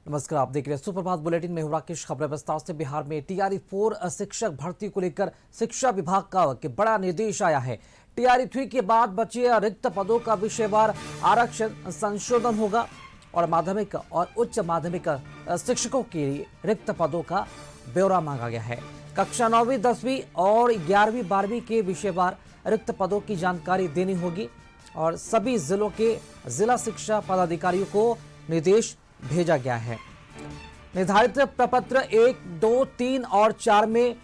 नमस्कार, आप देख रहे हैं सुप्रभात बुलेटिन में हूं राकेश। खबरें विस्तार से। बिहार में टीआरई 4 शिक्षक भर्ती को लेकर शिक्षा विभाग का बड़ा निर्देश आया है। टीआरई 3 के बाद बचे रिक्त पदों का विषयवार आरक्षण संशोधन होगा और माध्यमिक और उच्च माध्यमिक शिक्षकों के लिए रिक्त पदों का ब्यौरा मांगा गया है। कक्षा 9वीं 10वीं और 11वीं 12वीं के विषयवार रिक्त पदों की जानकारी देनी होगी और सभी जिलों के जिला शिक्षा पदाधिकारियों को निर्देश भेजा गया है। निर्धारित प्रपत्र 1, 2, 3 और 4 में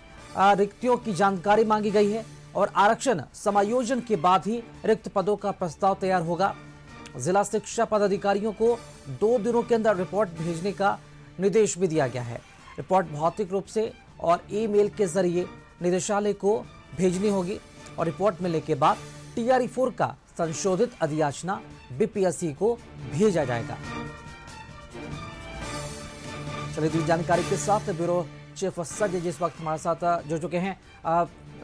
रिक्तियों की जानकारी मांगी गई है और आरक्षण समायोजन के बाद ही रिक्त पदों का प्रस्ताव तैयार होगा। जिला शिक्षा पदाधिकारियों को 2 दिनों के अंदर रिपोर्ट भेजने का निर्देश भी दिया गया है। रिपोर्ट भौतिक रूप से और ईमेल के जरिए निदेशालय को भेजनी होगी और रिपोर्ट मिलने के बाद टीआरई 4 का संशोधित अधियाचना बीपीएससी को भेजा जाएगा। चलिए दूसरी जानकारी के साथ ब्यूरो चीफ संजय जी इस वक्त हमारे साथ जुड़ चुके हैं।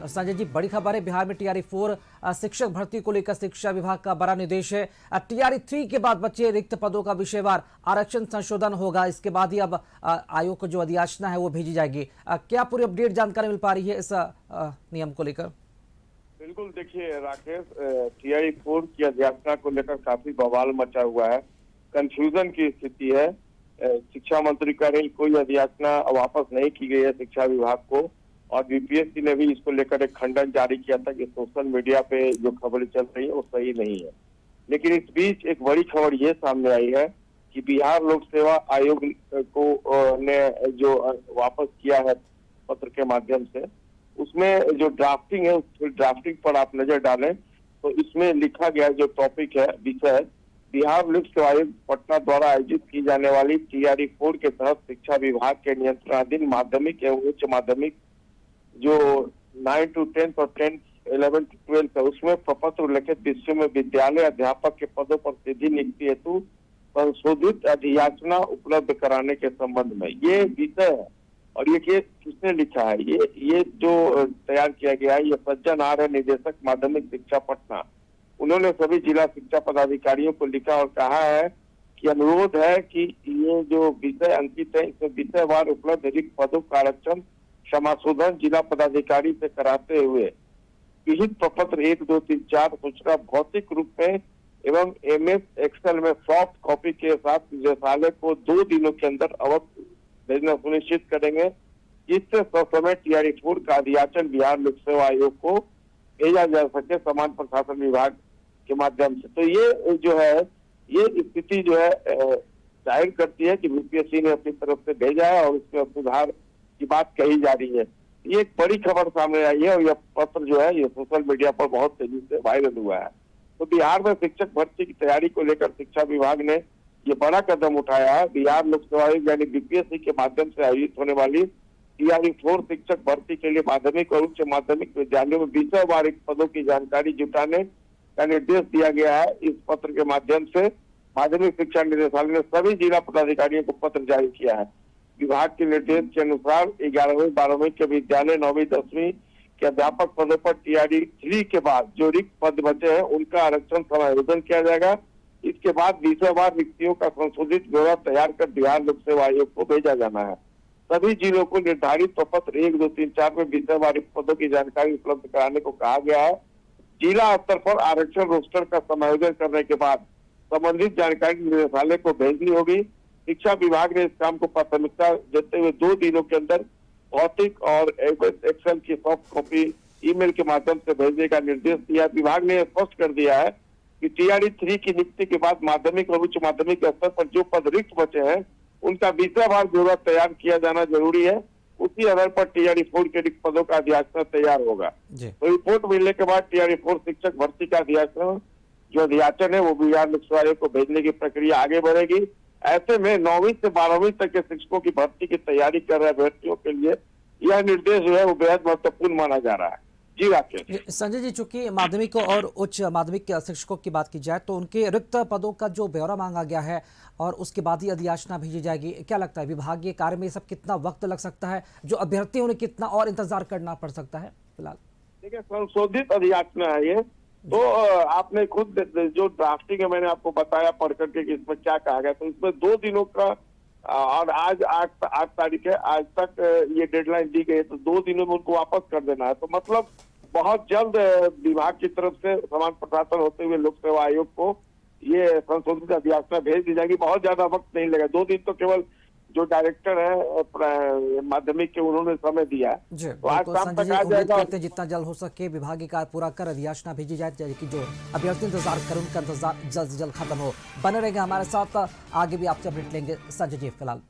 संजय जी, बड़ी खबर है, बिहार में टीआरई 4 शिक्षक भर्ती को लेकर शिक्षा विभाग का बड़ा निर्देश है। टीआरई 3 के बाद बचे रिक्त पदों का विषयवार आरक्षण संशोधन होगा। इसके बाद ही अब आयोग को जो अधियाचना है वो भेजी जाएगी। क्या पूरी अपडेट जानकारी मिल पा रही है इस नियम को लेकर? बिल्कुल, देखिए राकेश, टीआरई 4 की अधियाचना को लेकर काफी बवाल मचा हुआ है, कंफ्यूजन की स्थिति है। शिक्षा मंत्री कह रही कोई अधियाचना वापस नहीं की गई है शिक्षा विभाग को, और बीपीएससी ने भी इसको लेकर एक खंडन जारी किया था कि सोशल मीडिया पे जो खबरें चल रही है वो सही नहीं है। लेकिन इस बीच एक बड़ी खबर ये सामने आई है कि बिहार लोक सेवा आयोग को ने जो वापस किया है पत्र के माध्यम से, उसमें जो ड्राफ्टिंग है उस ड्राफ्टिंग पर आप नजर डालें तो इसमें लिखा गया जो टॉपिक है, विषय बिहार लोक सेवा आयोग पटना द्वारा आयोजित की जाने वाली टीआरई 4 के तहत शिक्षा विभाग के नियंत्रणाधीन माध्यमिक एवं उच्च माध्यमिक जो 9 to 10 और 10, 11 to 12 है, उसमें प्रपत्र उल्लेखित विषयों में विद्यालय अध्यापक के पदों पर सीधी नियुक्ति हेतु संशोधित अधियाचना उपलब्ध कराने के संबंध में ये विषय है। और ये केस किसने लिखा है? ये जो तैयार किया गया है, ये सज्जन आर है, निदेशक माध्यमिक शिक्षा पटना। उन्होंने सभी जिला शिक्षा पदाधिकारियों को लिखा और कहा है कि अनुरोध है कि ये जो विषय अंकित है इसमें विषयवार उपलब्ध रिक्त पदों का आरक्षण समाशोधन जिला पदाधिकारी से कराते हुए विहित प्रपत्र 1, 2, 3, 4 सूचना भौतिक रूप में एवं एमएस एक्सेल में सॉफ्ट कॉपी के साथ निदेशालय को 2 दिनों के अंदर अवश्य भेजना सुनिश्चित करेंगे, जिससे ससमय टीआरई 4 का अधियाचन बिहार लोक सेवा आयोग को भेजा जा सके समान प्रशासन विभाग के माध्यम से। तो ये जो है, ये स्थिति जो है जाहिर करती है कि बीपीएससी ने अपनी तरफ से भेजा है और उसमें सुधार की बात कही जा रही है। ये एक बड़ी खबर सामने आई है और यह पत्र जो है ये सोशल मीडिया पर बहुत तेजी से वायरल हुआ है। तो बिहार में शिक्षक भर्ती की तैयारी को लेकर शिक्षा विभाग ने ये बड़ा कदम उठाया है। बिहार लोक सेवा आयोग यानी बीपीएससी के माध्यम से आयोजित होने वाली टीआरई 4 शिक्षक भर्ती के लिए माध्यमिक और उच्च माध्यमिक विद्यालयों में विषयवार रिक्त पदों की जानकारी जुटाने का निर्देश दिया गया है। इस पत्र के माध्यम से माध्यमिक शिक्षा निदेशालय ने सभी जिला पदाधिकारियों को पत्र जारी किया है। विभाग के निर्देश के अनुसार 11वीं 12वीं के विद्यालय 9वीं 10वीं के अध्यापक पदों पर टीआरई 3 के बाद जो रिक्त पद बचे हैं उनका आरक्षण समायोजन किया जाएगा। इसके बाद विषयवार रिक्तियों का संशोधित ब्यौरा तैयार कर बिहार लोक सेवा आयोग को भेजा जाना है। सभी जिलों को निर्धारित प्रपत्र 1, 2, 3, 4 में विषयवार रिक्त पदों की जानकारी उपलब्ध कराने को कहा गया है। जिला स्तर पर आरक्षण रोस्टर का समायोजन करने के बाद संबंधित जानकारी निदेशालय को भेजनी होगी। शिक्षा विभाग ने इस काम को प्राथमिकता देते हुए 2 दिनों के अंदर भौतिक और एक्सेल की सॉफ्ट कॉपी ईमेल के माध्यम से भेजने का निर्देश दिया। विभाग ने स्पष्ट कर दिया है कि टीआरई 3 की नियुक्ति के बाद माध्यमिक और उच्च माध्यमिक स्तर पर जो पद रिक्त बचे हैं उनका विषयवार ब्यौरा तैयार किया जाना जरूरी है। उसी आधार पर टीआरई 4 के रिक्त पदों का अधियाचना तैयार होगा। तो रिपोर्ट मिलने के बाद टीआरई 4 शिक्षक भर्ती का अधियाचना जो अधियाचन है वो बिहार लोक सेवा आयोग को भेजने की प्रक्रिया आगे बढ़ेगी। ऐसे में 9वीं से 12वीं तक के शिक्षकों की भर्ती की तैयारी कर रहे अभ्यर्थियों के लिए यह निर्देश जो है वो बेहद महत्वपूर्ण माना जा रहा है। जी राकेश। संजय जी, चूंकि माध्यमिक और उच्च माध्यमिक के शिक्षकों की बात की जाए तो उनके रिक्त पदों का जो ब्यौरा मांगा गया है और उसके बाद ही अधियाचना भेजी जाएगी, क्या लगता है विभागीय कार्य में सब कितना वक्त लग सकता है? जो अभ्यर्थी उन्हें कितना और इंतजार करना पड़ सकता है फिलहाल? देखिए, संशोधित अधियाचना है ये, तो आपने खुद जो ड्राफ्टिंग है मैंने आपको बताया पढ़ करके कि इसमें क्या कहा गया, तो इसमें 2 दिनों का और आज आठ तारीख है, आज तक ये डेडलाइन दी गई है, तो 2 दिनों में उनको वापस कर देना है। तो मतलब बहुत जल्द विभाग की तरफ से समान प्रशासन होते हुए लोक सेवा आयोग को ये संशोधित अध्यादेश भेज दी जाएगी। बहुत ज्यादा वक्त नहीं लगेगा, 2 दिन तो केवल जो डायरेक्टर है माध्यमिक के उन्होंने समय दिया है। जी तो आज बिल्कुल शाम संजय तक जी, आ उम्मीद जाएगा। करते हैं जितना जल्द हो सके विभागीय कार्य पूरा कर अधियाचना भेजी जाए, कि जो अभ्यर्थी इंतजार कर उनका इंतजार जल्द से जल्द खत्म हो। बने रहेंगे हमारे साथ, आगे भी आपसे अपडेट लेंगे संजय जी। फिलहाल